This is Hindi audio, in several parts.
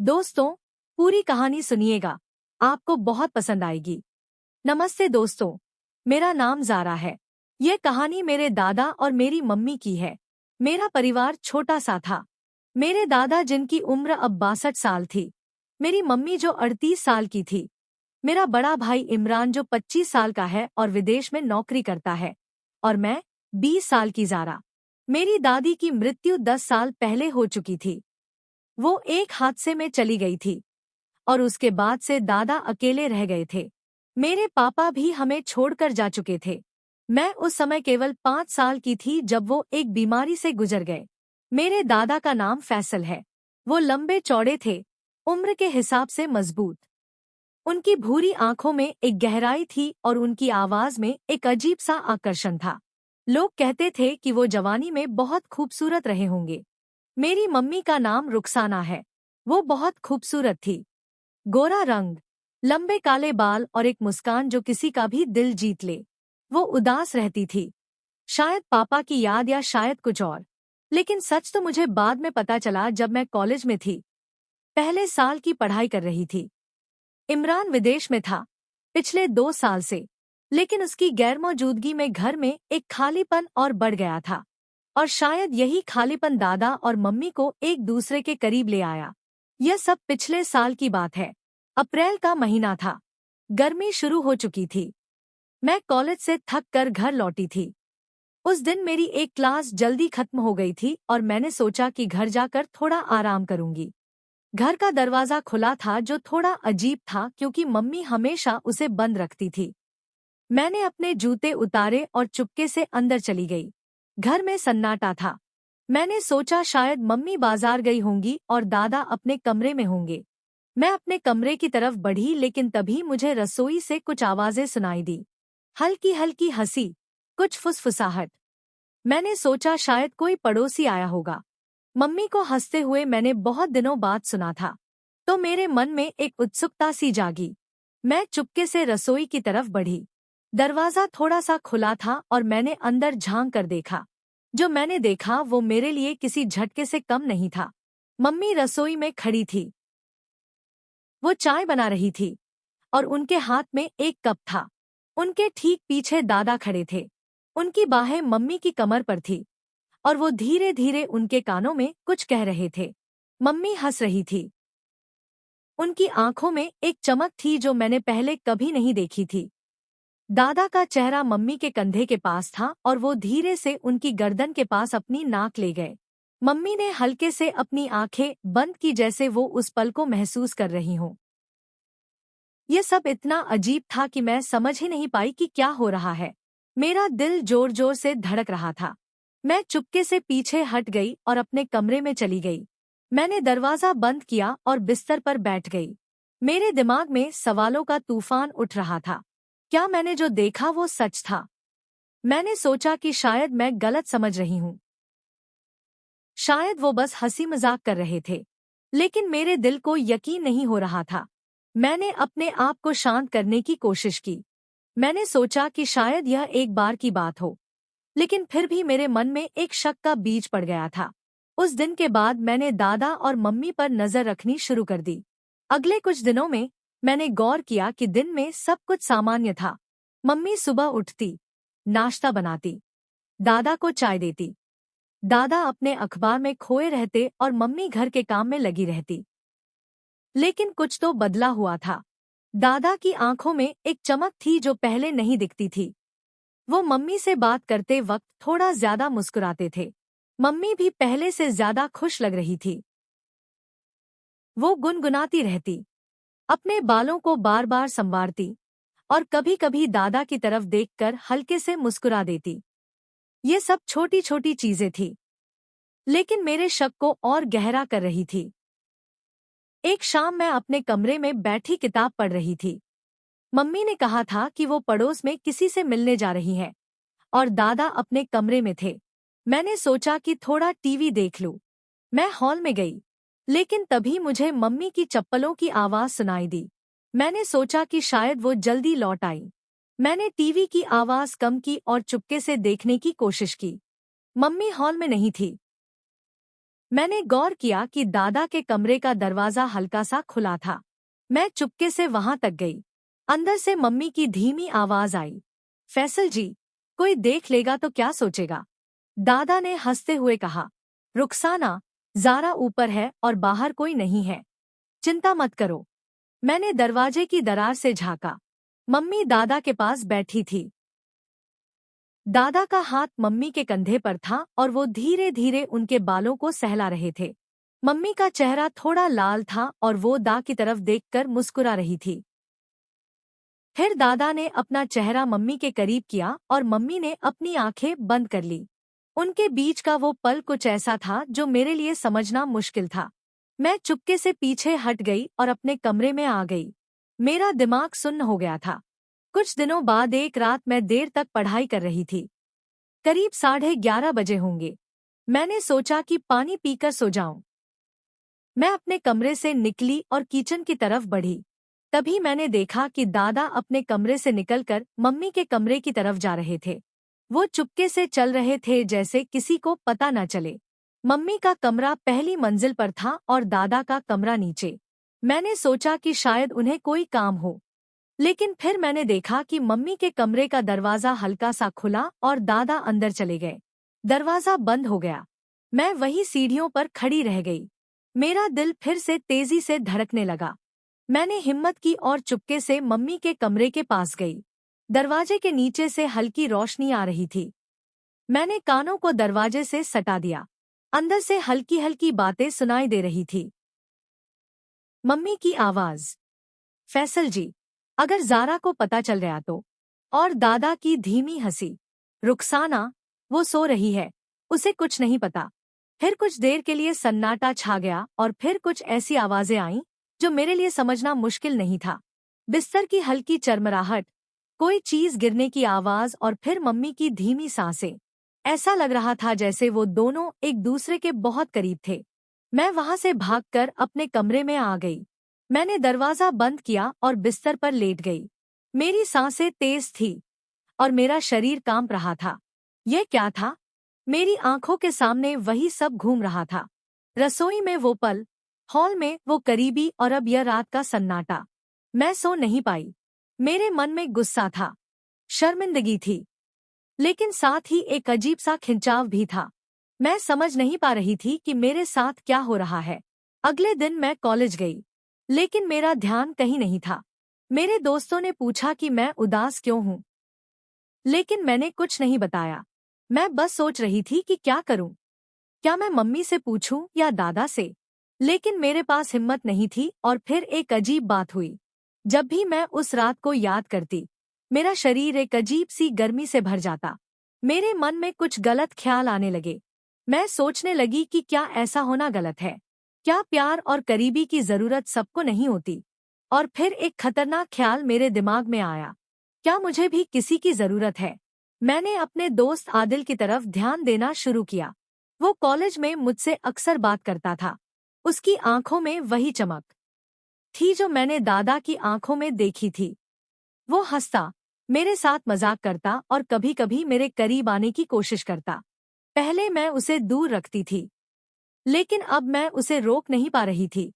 दोस्तों, पूरी कहानी सुनिएगा, आपको बहुत पसंद आएगी। नमस्ते दोस्तों, मेरा नाम ज़ारा है। ये कहानी मेरे दादा और मेरी मम्मी की है। मेरा परिवार छोटा सा था। मेरे दादा जिनकी उम्र अब 62 साल थी, मेरी मम्मी जो 38 साल की थी, मेरा बड़ा भाई इमरान जो 25 साल का है और विदेश में नौकरी करता है, और मैं 20 साल की ज़ारा। मेरी दादी की मृत्यु 10 साल पहले हो चुकी थी। वो एक हादसे में चली गई थी और उसके बाद से दादा अकेले रह गए थे। मेरे पापा भी हमें छोड़कर जा चुके थे। मैं उस समय केवल 5 साल की थी जब वो एक बीमारी से गुजर गए। मेरे दादा का नाम फैसल है। वो लंबे चौड़े थे, उम्र के हिसाब से मजबूत। उनकी भूरी आंखों में एक गहराई थी और उनकी आवाज में एक अजीब सा आकर्षण था। लोग कहते थे कि वो जवानी में बहुत खूबसूरत रहे होंगे। मेरी मम्मी का नाम रुखसाना है। वो बहुत खूबसूरत थी। गोरा रंग, लंबे काले बाल और एक मुस्कान जो किसी का भी दिल जीत ले। वो उदास रहती थी, शायद पापा की याद या शायद कुछ और। लेकिन सच तो मुझे बाद में पता चला जब मैं कॉलेज में थी, पहले साल की पढ़ाई कर रही थी। इमरान विदेश में था पिछले 2 साल से, लेकिन उसकी गैरमौजूदगी में घर में एक खालीपन और बढ़ गया था। और शायद यही खालीपन दादा और मम्मी को एक दूसरे के करीब ले आया। यह सब पिछले साल की बात है। अप्रैल का महीना था। गर्मी शुरू हो चुकी थी। मैं कॉलेज से थक कर घर लौटी थी। उस दिन मेरी एक क्लास जल्दी खत्म हो गई थी और मैंने सोचा कि घर जाकर थोड़ा आराम करूंगी। घर का दरवाजा खुला था जो थोड़ा अजीब था क्योंकि मम्मी हमेशा उसे बंद रखती थी। मैंने अपने जूते उतारे और चुपके से अंदर चली गई। घर में सन्नाटा था। मैंने सोचा शायद मम्मी बाजार गई होंगी और दादा अपने कमरे में होंगे। मैं अपने कमरे की तरफ बढ़ी लेकिन तभी मुझे रसोई से कुछ आवाजें सुनाई दी। हल्की हल्की हंसी, कुछ फुसफुसाहट। मैंने सोचा शायद कोई पड़ोसी आया होगा। मम्मी को हंसते हुए मैंने बहुत दिनों बाद सुना था, तो मेरे मन में एक उत्सुकता सी जागी। मैं चुपके से रसोई की तरफ बढ़ी। दरवाजा थोड़ा सा खुला था और मैंने अंदर झांक कर देखा। जो मैंने देखा वो मेरे लिए किसी झटके से कम नहीं था। मम्मी रसोई में खड़ी थी। वो चाय बना रही थी और उनके हाथ में एक कप था। उनके ठीक पीछे दादा खड़े थे। उनकी बाहें मम्मी की कमर पर थी और वो धीरे धीरे उनके कानों में कुछ कह रहे थे। मम्मी हंस रही थी। उनकी आंखों में एक चमक थी जो मैंने पहले कभी नहीं देखी थी। दादा का चेहरा मम्मी के कंधे के पास था और वो धीरे से उनकी गर्दन के पास अपनी नाक ले गए। मम्मी ने हल्के से अपनी आंखें बंद की जैसे वो उस पल को महसूस कर रही हों। ये सब इतना अजीब था कि मैं समझ ही नहीं पाई कि क्या हो रहा है। मेरा दिल जोर जोर से धड़क रहा था। मैं चुपके से पीछे हट गई और अपने कमरे में चली गई। मैंने दरवाजा बंद किया और बिस्तर पर बैठ गई। मेरे दिमाग में सवालों का तूफान उठ रहा था। क्या मैंने जो देखा वो सच था? मैंने सोचा कि शायद मैं गलत समझ रही हूँ। शायद वो बस हंसी मजाक कर रहे थे। लेकिन मेरे दिल को यकीन नहीं हो रहा था। मैंने अपने आप को शांत करने की कोशिश की। मैंने सोचा कि शायद यह एक बार की बात हो। लेकिन फिर भी मेरे मन में एक शक का बीज पड़ गया था। उस दिन के बाद मैंने दादा और मम्मी पर नजर रखनी शुरू कर दी। अगले कुछ दिनों में मैंने गौर किया कि दिन में सब कुछ सामान्य था। मम्मी सुबह उठती, नाश्ता बनाती, दादा को चाय देती। दादा अपने अखबार में खोए रहते और मम्मी घर के काम में लगी रहती। लेकिन कुछ तो बदला हुआ था। दादा की आंखों में एक चमक थी जो पहले नहीं दिखती थी। वो मम्मी से बात करते वक्त थोड़ा ज्यादा मुस्कुराते थे। मम्मी भी पहले से ज्यादा खुश लग रही थी। वो गुनगुनाती रहती, अपने बालों को बार बार संवारती और कभी-कभी दादा की तरफ देखकर हल्के से मुस्कुरा देती। ये सब छोटी छोटी चीजें थी, लेकिन मेरे शक को और गहरा कर रही थी। एक शाम मैं अपने कमरे में बैठी किताब पढ़ रही थी। मम्मी ने कहा था कि वो पड़ोस में किसी से मिलने जा रही है और दादा अपने कमरे में थे। मैंने सोचा कि थोड़ा टीवी देख लूं। मैं हॉल में गई, लेकिन तभी मुझे मम्मी की चप्पलों की आवाज सुनाई दी। मैंने सोचा कि शायद वो जल्दी लौट आई। मैंने टीवी की आवाज कम की और चुपके से देखने की कोशिश की। मम्मी हॉल में नहीं थी। मैंने गौर किया कि दादा के कमरे का दरवाजा हल्का सा खुला था। मैं चुपके से वहां तक गई। अंदर से मम्मी की धीमी आवाज आई, फैसल जी, कोई देख लेगा तो क्या सोचेगा? दादा ने हंसते हुए कहा, रुखसाना, ज़ारा ऊपर है और बाहर कोई नहीं है, चिंता मत करो। मैंने दरवाजे की दरार से झांका। मम्मी दादा के पास बैठी थी। दादा का हाथ मम्मी के कंधे पर था और वो धीरे धीरे उनके बालों को सहला रहे थे। मम्मी का चेहरा थोड़ा लाल था और वो दा की तरफ देखकर मुस्कुरा रही थी। फिर दादा ने अपना चेहरा मम्मी के करीब किया और मम्मी ने अपनी आंखें बंद कर ली। उनके बीच का वो पल कुछ ऐसा था जो मेरे लिए समझना मुश्किल था। मैं चुपके से पीछे हट गई और अपने कमरे में आ गई। मेरा दिमाग सुन्न हो गया था। कुछ दिनों बाद एक रात मैं देर तक पढ़ाई कर रही थी। करीब 11:30 बजे होंगे। मैंने सोचा कि पानी पीकर सो जाऊं। मैं अपने कमरे से निकली और किचन की तरफ बढ़ी। तभी मैंने देखा कि दादा अपने कमरे से निकलकर मम्मी के कमरे की तरफ जा रहे थे। वो चुपके से चल रहे थे जैसे किसी को पता न चले। मम्मी का कमरा पहली मंजिल पर था और दादा का कमरा नीचे। मैंने सोचा कि शायद उन्हें कोई काम हो, लेकिन फिर मैंने देखा कि मम्मी के कमरे का दरवाजा हल्का सा खुला और दादा अंदर चले गए। दरवाजा बंद हो गया। मैं वही सीढ़ियों पर खड़ी रह गई। मेरा दिल फिर से तेजी से धड़कने लगा। मैंने हिम्मत की और चुपके से मम्मी के कमरे के पास गई। दरवाजे के नीचे से हल्की रोशनी आ रही थी। मैंने कानों को दरवाजे से सटा दिया। अंदर से हल्की हल्की बातें सुनाई दे रही थी। मम्मी की आवाज, फैसल जी, अगर ज़ारा को पता चल गया तो? और दादा की धीमी हंसी, रुखसाना, वो सो रही है, उसे कुछ नहीं पता। फिर कुछ देर के लिए सन्नाटा छा गया और फिर कुछ ऐसी आवाजें आईं जो मेरे लिए समझना मुश्किल नहीं था। बिस्तर की हल्की चरमराहट, कोई चीज गिरने की आवाज और फिर मम्मी की धीमी सांसें। ऐसा लग रहा था जैसे वो दोनों एक दूसरे के बहुत करीब थे। मैं वहां से भागकर अपने कमरे में आ गई। मैंने दरवाजा बंद किया और बिस्तर पर लेट गई। मेरी सांसें तेज थी और मेरा शरीर कांप रहा था। यह क्या था? मेरी आंखों के सामने वही सब घूम रहा था। रसोई में वो पल, हॉल में वो करीबी और अब यह रात का सन्नाटा। मैं सो नहीं पाई। मेरे मन में गुस्सा था, शर्मिंदगी थी, लेकिन साथ ही एक अजीब सा खिंचाव भी था। मैं समझ नहीं पा रही थी कि मेरे साथ क्या हो रहा है। अगले दिन मैं कॉलेज गई, लेकिन मेरा ध्यान कहीं नहीं था। मेरे दोस्तों ने पूछा कि मैं उदास क्यों हूँ, लेकिन मैंने कुछ नहीं बताया। मैं बस सोच रही थी कि क्या करूं। क्या मैं मम्मी से पूछूं या दादा से? लेकिन मेरे पास हिम्मत नहीं थी और फिर एक अजीब बात हुई। जब भी मैं उस रात को याद करती, मेरा शरीर एक अजीब सी गर्मी से भर जाता। मेरे मन में कुछ गलत ख्याल आने लगे। मैं सोचने लगी कि क्या ऐसा होना गलत है? क्या प्यार और करीबी की जरूरत सबको नहीं होती? और फिर एक खतरनाक ख्याल मेरे दिमाग में आया, क्या मुझे भी किसी की जरूरत है? मैंने अपने दोस्त आदिल की तरफ ध्यान देना शुरू किया। वो कॉलेज में मुझसे अक्सर बात करता था। उसकी आंखों में वही चमक थी जो मैंने दादा की आंखों में देखी थी। वो हंसता, मेरे साथ मजाक करता और कभी-कभी मेरे करीब आने की कोशिश करता। पहले मैं उसे दूर रखती थी, लेकिन अब मैं उसे रोक नहीं पा रही थी।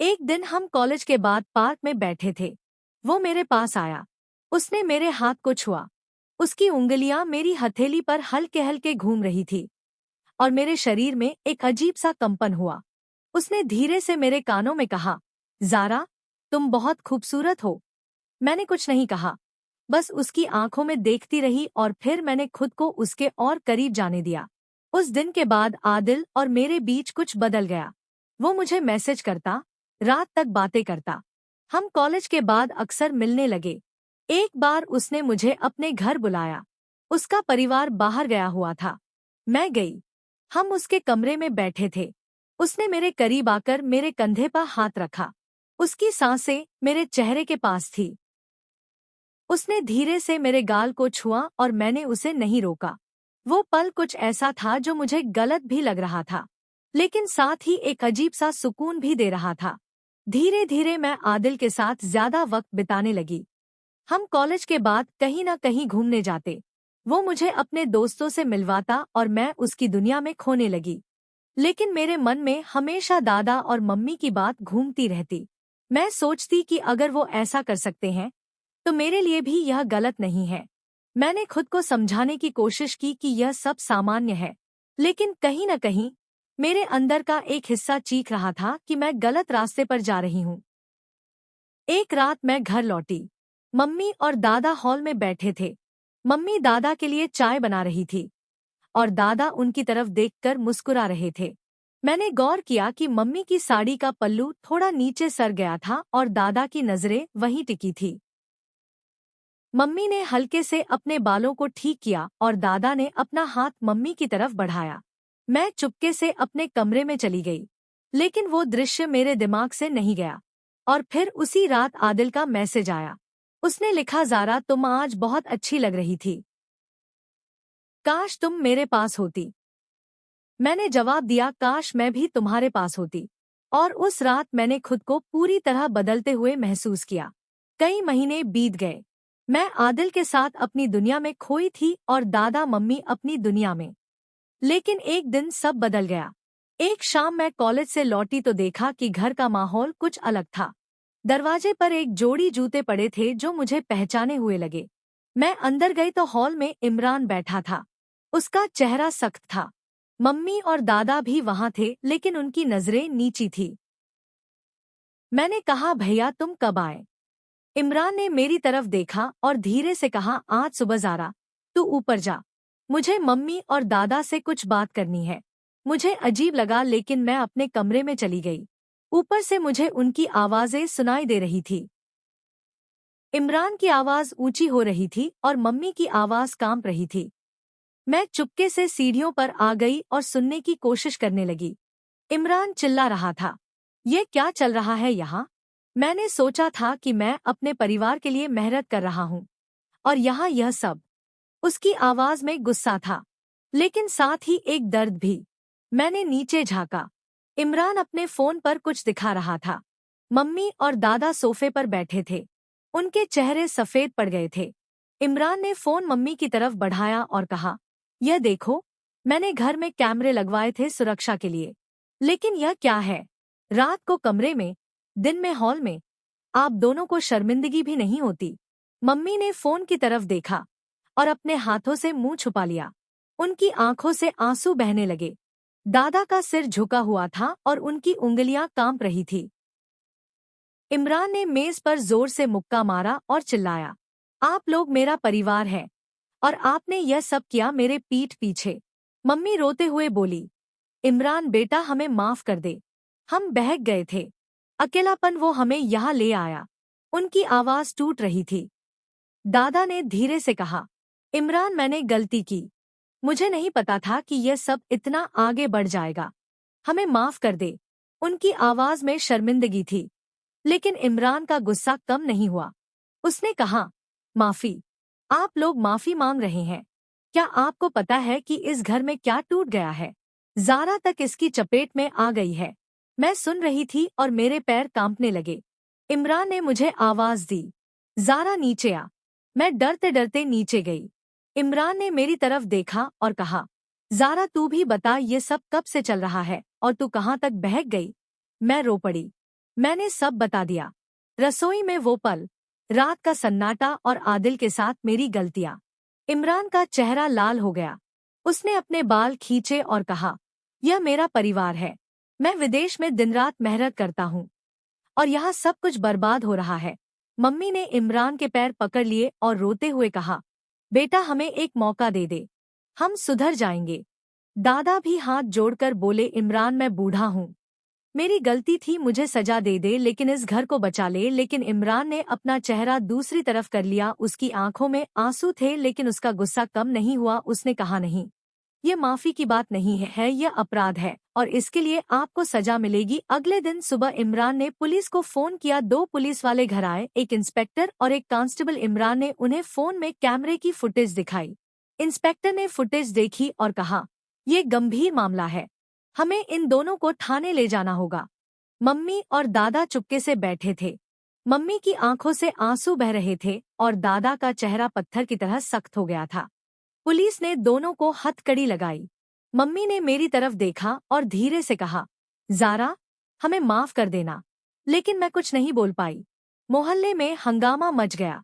एक दिन हम कॉलेज के बाद पार्क में बैठे थे। वो मेरे पास आया। उसने मेरे हाथ को छुआ। उसकी उंगलियां मेरी हथेली पर हल्के हल्के घूम रही थी और मेरे शरीर में एक अजीब सा कंपन हुआ। उसने धीरे से मेरे कानों में कहा, ज़ारा, तुम बहुत खूबसूरत हो। मैंने कुछ नहीं कहा, बस उसकी आंखों में देखती रही और फिर मैंने खुद को उसके और करीब जाने दिया। उस दिन के बाद आदिल और मेरे बीच कुछ बदल गया। वो मुझे मैसेज करता, रात तक बातें करता। हम कॉलेज के बाद अक्सर मिलने लगे। एक बार उसने मुझे अपने घर बुलाया। उसका परिवार बाहर गया हुआ था। मैं गई। हम उसके कमरे में बैठे थे। उसने मेरे करीब आकर मेरे कंधे पर हाथ रखा। उसकी सांसें मेरे चेहरे के पास थी। उसने धीरे से मेरे गाल को छुआ और मैंने उसे नहीं रोका। वो पल कुछ ऐसा था जो मुझे गलत भी लग रहा था, लेकिन साथ ही एक अजीब सा सुकून भी दे रहा था। धीरे धीरे मैं आदिल के साथ ज्यादा वक्त बिताने लगी। हम कॉलेज के बाद कहीं न कहीं घूमने जाते। वो मुझे अपने दोस्तों से मिलवाता और मैं उसकी दुनिया में खोने लगी। लेकिन मेरे मन में हमेशा दादा और मम्मी की बात घूमती रहती। मैं सोचती कि अगर वो ऐसा कर सकते हैं तो मेरे लिए भी यह गलत नहीं है। मैंने खुद को समझाने की कोशिश की कि यह सब सामान्य है, लेकिन कहीं न कहीं मेरे अंदर का एक हिस्सा चीख रहा था कि मैं गलत रास्ते पर जा रही हूँ। एक रात मैं घर लौटी। मम्मी और दादा हॉल में बैठे थे। मम्मी दादा के लिए चाय बना रही थी और दादा उनकी तरफ देखकर मुस्कुरा रहे थे। मैंने गौर किया कि मम्मी की साड़ी का पल्लू थोड़ा नीचे सर गया था और दादा की नजरें वहीं टिकी थी। मम्मी ने हल्के से अपने बालों को ठीक किया और दादा ने अपना हाथ मम्मी की तरफ बढ़ाया। मैं चुपके से अपने कमरे में चली गई, लेकिन वो दृश्य मेरे दिमाग से नहीं गया। और फिर उसी रात आदिल का मैसेज आया। उसने लिखा, ज़ारा तुम आज बहुत अच्छी लग रही थी, काश तुम मेरे पास होती। मैंने जवाब दिया, काश मैं भी तुम्हारे पास होती। और उस रात मैंने खुद को पूरी तरह बदलते हुए महसूस किया। कई महीने बीत गए। मैं आदिल के साथ अपनी दुनिया में खोई थी और दादा मम्मी अपनी दुनिया में। लेकिन एक दिन सब बदल गया। एक शाम मैं कॉलेज से लौटी तो देखा कि घर का माहौल कुछ अलग था। दरवाजे पर एक जोड़ी जूते पड़े थे जो मुझे पहचाने हुए लगे। मैं अंदर गई तो हॉल में इमरान बैठा था। उसका चेहरा सख्त था। मम्मी और दादा भी वहां थे, लेकिन उनकी नजरें नीची थी। मैंने कहा, भैया तुम कब आए? इमरान ने मेरी तरफ देखा और धीरे से कहा, आज सुबह। ज़ारा तू ऊपर जा, मुझे मम्मी और दादा से कुछ बात करनी है। मुझे अजीब लगा, लेकिन मैं अपने कमरे में चली गई। ऊपर से मुझे उनकी आवाजें सुनाई दे रही थी। इमरान की आवाज ऊंची हो रही थी और मम्मी की आवाज कांप रही थी। मैं चुपके से सीढ़ियों पर आ गई और सुनने की कोशिश करने लगी। इमरान चिल्ला रहा था, ये क्या चल रहा है यहाँ? मैंने सोचा था कि मैं अपने परिवार के लिए मेहनत कर रहा हूँ, और यहाँ यह सब। उसकी आवाज में गुस्सा था, लेकिन साथ ही एक दर्द भी। मैंने नीचे झांका। इमरान अपने फोन पर कुछ दिखा रहा था। मम्मी और दादा सोफे पर बैठे थे। उनके चेहरे सफेद पड़ गए थे। इमरान ने फोन मम्मी की तरफ बढ़ाया और कहा, यह देखो, मैंने घर में कैमरे लगवाए थे सुरक्षा के लिए। लेकिन यह क्या है? रात को कमरे में, दिन में हॉल में। आप दोनों को शर्मिंदगी भी नहीं होती? मम्मी ने फोन की तरफ देखा और अपने हाथों से मुंह छुपा लिया। उनकी आंखों से आंसू बहने लगे। दादा का सिर झुका हुआ था और उनकी उंगलियां कांप रही थी। इमरान ने मेज पर जोर से मुक्का मारा और चिल्लाया, आप लोग मेरा परिवार हैं, और आपने यह सब किया मेरे पीठ पीछे। मम्मी रोते हुए बोली, इमरान बेटा हमें माफ कर दे, हम बहक गए थे। अकेलापन वो हमें यहाँ ले आया। उनकी आवाज टूट रही थी। दादा ने धीरे से कहा, इमरान मैंने गलती की। मुझे नहीं पता था कि यह सब इतना आगे बढ़ जाएगा। हमें माफ कर दे। उनकी आवाज में शर्मिंदगी थी। लेकिन इमरान का गुस्सा कम नहीं हुआ। उसने कहा, माफी? आप लोग माफी मांग रहे हैं? क्या आपको पता है कि इस घर में क्या टूट गया है? ज़ारा तक इसकी चपेट में आ गई है। मैं सुन रही थी और मेरे पैर कांपने लगे। इमरान ने मुझे आवाज दी, ज़ारा नीचे आ। मैं डरते डरते नीचे गई। इमरान ने मेरी तरफ देखा और कहा, ज़ारा तू भी बता, ये सब कब से चल रहा है और तू कहाँ तक बहक गई? मैं रो पड़ी। मैंने सब बता दिया। रसोई में वो पल, रात का सन्नाटा और आदिल के साथ मेरी गलतियां। इमरान का चेहरा लाल हो गया। उसने अपने बाल खींचे और कहा, यह मेरा परिवार है। मैं विदेश में दिन रात मेहनत करता हूँ और यहाँ सब कुछ बर्बाद हो रहा है। मम्मी ने इमरान के पैर पकड़ लिए और रोते हुए कहा, बेटा हमें एक मौका दे दे, हम सुधर जाएंगे। दादा भी हाथ जोड़कर बोले, इमरान मैं बूढ़ा हूँ, मेरी गलती थी, मुझे सजा दे दे, लेकिन इस घर को बचा ले। लेकिन इमरान ने अपना चेहरा दूसरी तरफ कर लिया। उसकी आंखों में आंसू थे, लेकिन उसका गुस्सा कम नहीं हुआ। उसने कहा, नहीं, ये माफी की बात नहीं है, यह अपराध है और इसके लिए आपको सजा मिलेगी। अगले दिन सुबह इमरान ने पुलिस को फोन किया। 2 पुलिस वाले घर आए, एक इंस्पेक्टर और एक कांस्टेबल। इमरान ने उन्हें फोन में कैमरे की फुटेज दिखाई। इंस्पेक्टर ने फुटेज देखी और कहा, ये गंभीर मामला है, हमें इन दोनों को थाने ले जाना होगा। मम्मी और दादा चुपके से बैठे थे। मम्मी की आंखों से आंसू बह रहे थे और दादा का चेहरा पत्थर की तरह सख्त हो गया था। पुलिस ने दोनों को हथकड़ी लगाई। मम्मी ने मेरी तरफ देखा और धीरे से कहा, ज़ारा, हमें माफ कर देना। लेकिन मैं कुछ नहीं बोल पाई। मोहल्ले में हंगामा मच गया।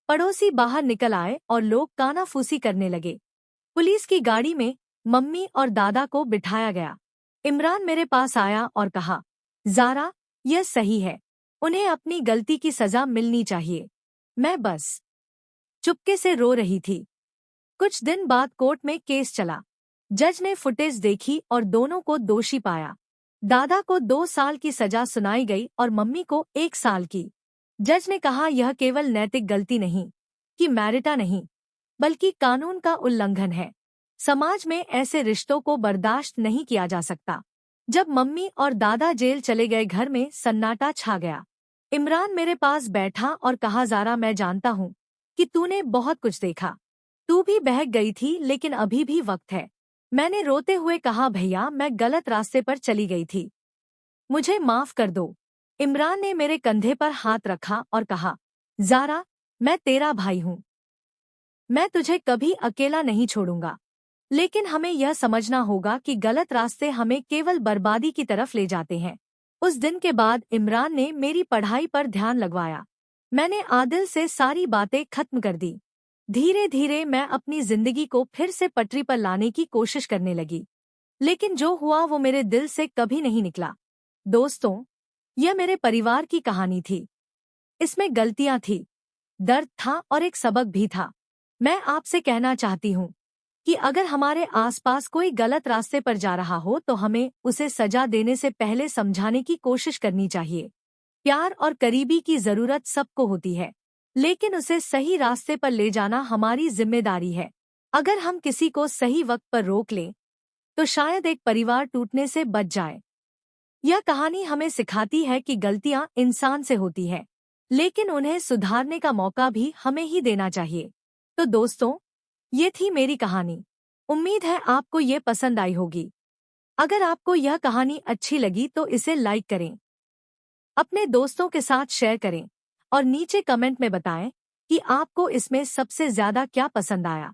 पड़ोसी बाहर निकल आए और लोग कानाफूसी करने लगे। पुलिस की गाड़ी में मम्मी और दादा को बिठाया गया। इमरान मेरे पास आया और कहा, ज़ारा, यह सही है, उन्हें अपनी गलती की सजा मिलनी चाहिए। मैं बस चुपके से रो रही थी। कुछ दिन बाद कोर्ट में केस चला। जज ने फुटेज देखी और दोनों को दोषी पाया। दादा को 2 साल की सजा सुनाई गई और मम्मी को 1 साल की। जज ने कहा, यह केवल नैतिक गलती नहीं कि मैरिटा नहीं, बल्कि कानून का उल्लंघन है। समाज में ऐसे रिश्तों को बर्दाश्त नहीं किया जा सकता। जब मम्मी और दादा जेल चले गए, घर में सन्नाटा छा गया। इमरान मेरे पास बैठा और कहा, ज़ारा, मैं जानता हूँ कि तूने बहुत कुछ देखा। तू भी बहक गई थी, लेकिन अभी भी वक्त है। मैंने रोते हुए कहा, भैया, मैं गलत रास्ते पर चली गई थी, मुझे माफ कर दो। इमरान ने मेरे कंधे पर हाथ रखा और कहा, ज़ारा, मैं तेरा भाई हूँ। मैं तुझे कभी अकेला नहीं छोड़ूंगा। लेकिन हमें यह समझना होगा कि गलत रास्ते हमें केवल बर्बादी की तरफ ले जाते हैं। उस दिन के बाद इमरान ने मेरी पढ़ाई पर ध्यान लगवाया। मैंने आदिल से सारी बातें खत्म कर दी। धीरे धीरे मैं अपनी जिंदगी को फिर से पटरी पर लाने की कोशिश करने लगी। लेकिन जो हुआ वो मेरे दिल से कभी नहीं निकला। दोस्तों, यह मेरे परिवार की कहानी थी। इसमें गलतियां थी, दर्द था और एक सबक भी था। मैं आपसे कहना चाहती हूँ कि अगर हमारे आसपास कोई गलत रास्ते पर जा रहा हो तो हमें उसे सजा देने से पहले समझाने की कोशिश करनी चाहिए। प्यार और करीबी की जरूरत सबको होती है, लेकिन उसे सही रास्ते पर ले जाना हमारी जिम्मेदारी है। अगर हम किसी को सही वक्त पर रोक लें तो शायद एक परिवार टूटने से बच जाए। यह कहानी हमें सिखाती है कि गलतियां इंसान से होती है, लेकिन उन्हें सुधारने का मौका भी हमें ही देना चाहिए। तो दोस्तों, ये थी मेरी कहानी। उम्मीद है आपको ये पसंद आई होगी। अगर आपको यह कहानी अच्छी लगी तो इसे लाइक करें, अपने दोस्तों के साथ शेयर करें और नीचे कमेंट में बताएं कि आपको इसमें सबसे ज्यादा क्या पसंद आया।